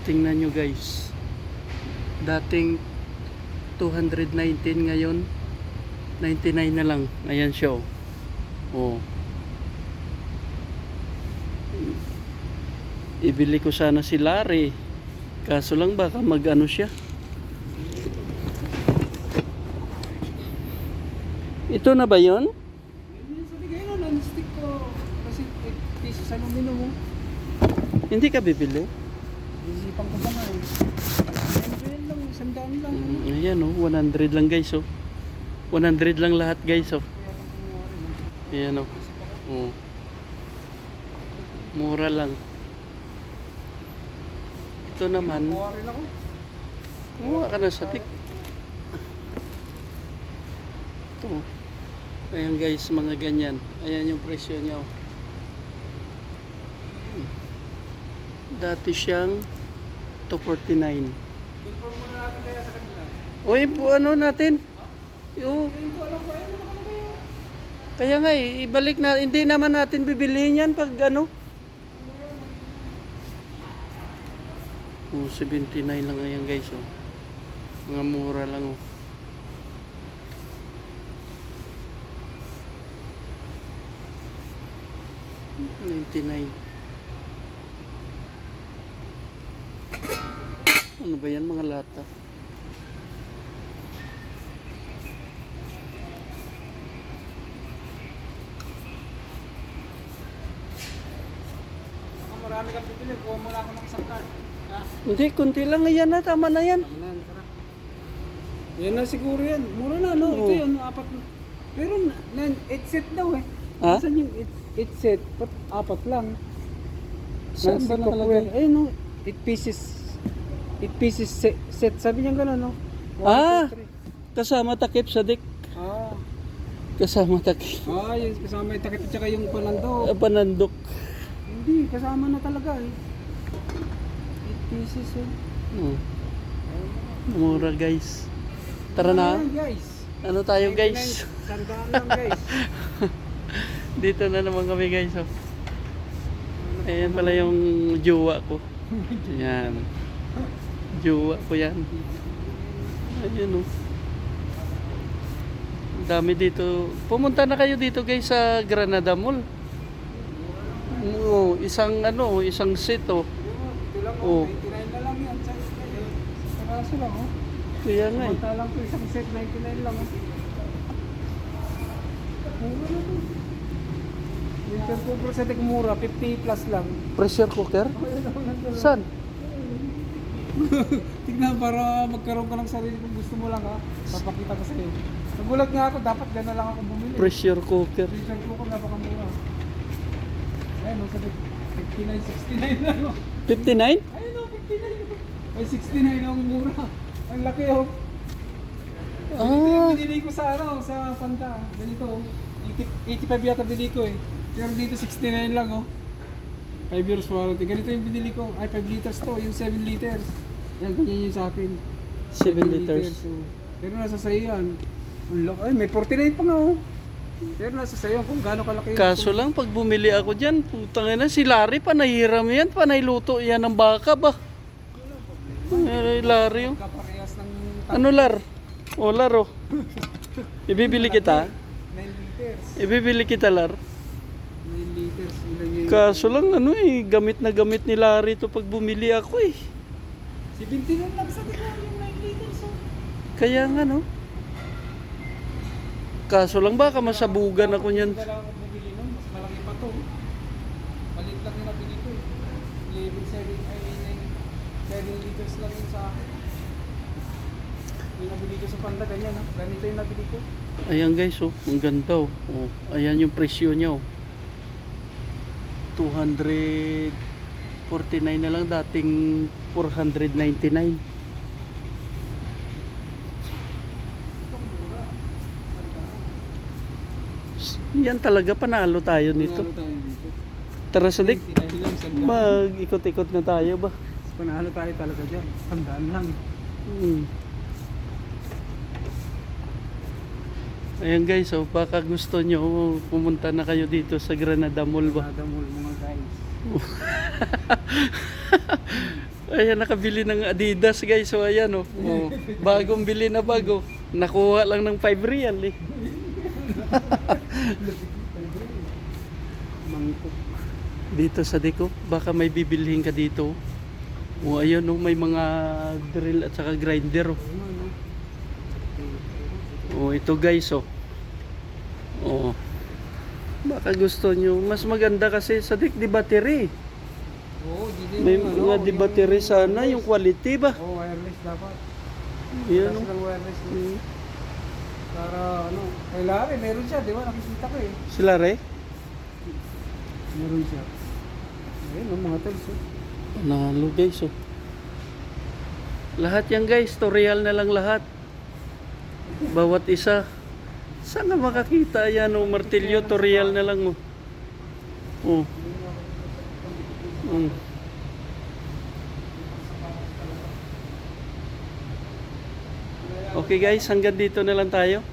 Tingnan nyo guys. Dating 219, ngayon 99 na lang. Ayan siya. Oh. Ibili ko sana si Larry. Kaso lang baka mag-ano siya. Ito na ba yun? Sabi kayo na, non-stick ko. Kasi 8 pesos ano mo. Hindi ka bibili? Isipan ko ba nga eh. Ayun lang, 100 lang. Ayan 100 lang guys 100 lang lahat guys Ayan oh. Mura lang. Ito naman. Kuha rin ako. Kumuha ka na sa tik. Ito. Ayan guys, mga ganyan. Ayan yung presyo niya. Dati siyang 249. Inform muna natin kaya sa kanila. Uy, ano natin? Yung, Hindi ko alam ko ano kayo. kaya nga ibalik na. Hindi naman natin bibilihin yan pag ano. 79 lang ayan guys Mga mura lang $99. Ano ba yan mga lata? Marami kang pipili. Kuha muna ako ng isang card. Ha? Hindi, kunti lang yan na. Tama na yan. Yan na siguro yan. Mura na, no? Oo. Ito yun, 4. Pero 8 set daw eh. Ha? Saan yung 8 set? 4 lang. Saan ba nakalagay? Ayun no, 8 pieces. 8 pieces set. Sabi niya gano'n, no? 1, 2, 3. Kasama takip sa dik. Ah. Kasama takip. Yung kasama yung takip at saka yung panando. Panandok. Hindi, kasama na talaga eh. 8 pieces eh. Mura guys. Tara na. Ayan, guys. Ano tayo guys? 100 lang guys. Dito na naman kami guys Ayan pala yung jowa ko. Ayan. Jowa ko yan. Ayan Ang dami dito. Pumunta na kayo dito guys sa Granada Mall. Isang set Ito lang Oh. 99 na lang yan. Sa kaso lang oh. Kaya nga Samantalang po isang set 99 lang oh. Mura na to. Yung tempo sa tek mura, 50 plus lang. Pressure cooker? Saan? Tignan para magkaroon ka ng sarili kung gusto mo lang ha. Papakita ko sa'yo. Nagulat nga ako, dapat gano'n lang ako bumili. Pressure cooker. Pressure cooker, napakamura. Ayun, sabi 59, 69 lang oh. 59? Ayun oh, 59. Ay, 69 ang mura. Ang laki oh. Ito yung binili ko sa sa Panda. Ganito oh. 85 yata binili ko eh. Pero dito 69 lang oh. 5 years warranty. Ganito yung binili ko. Ay, 5 liters to. Yung 7 liters. Yan, ganyan yung sa akin. 7 liters. Oh. Pero nasa sayo yan. Ang laki. Ay, may 49 pa nga oh. Pero nasa sayo kung gaano kalaki. Kaso lang pag bumili ako dyan, putang ina, si Larry panahiram yan, panayluto yan ng baka ba? Larry Kaparehas ng Ano Lar? O Lar Ibibili kita? 9 liters. Ibibili kita Lar? 9 liters. Kaso lang gamit na gamit ni Larry to pag bumili ako eh. 17 lang sa tingnan yung 9 liters oh. Kaya nga no. Kaso lang baka masabugan ako niyan. Wala akong bumili nun, mas malaki pa to. Palit lang yung nabili ko eh. 7 liters lang yun sa akin. Yung nabili ko sa Panda, ganyan ha. Ganito yung nabili ko. Ayan guys ang ganda Ayan yung presyo niya 249 na lang, dating 499. Yan talaga, panalo tayo nito. Panalo tayo dito. Tara sa dik, 99 lang, sandaan. mag-ikot-ikot na tayo ba? Panalo tayo talaga dyan. Sandaan lang. Ayan guys, baka gusto nyo pumunta na kayo dito sa Granada Mall ba? Granada Mall mga guys. Ayan, nakabili ng Adidas guys. So ayan oh. Oh, bagong bili na bago. Nakuha lang ng 5 real eh. Mangkok. Dito sa Diko, baka may bibilhin ka dito. O ayun oh, may mga drill at saka grinder oh. Oh, ito guys oh. Oh. Baka gusto nyo. Mas maganda kasi sa Dik di battery. Oo, di din May yung mga di battery sana, yung quality ba? Oo, wireless dapat. Yan Kasi oh. ng wireless. Mm. Para ano, kay Larry, meron siya, di ba? Nakikita ko eh. Sila re? Meron siya. Ayun, oh, mga tools. Oh. Panalo guys oh. Lahat yan guys, tutorial na lang lahat. Bawat isa. Saan ka makakita yan oh, martilyo, tutorial na lang oh. Oh. Mm. Okay guys, hanggang dito na lang tayo.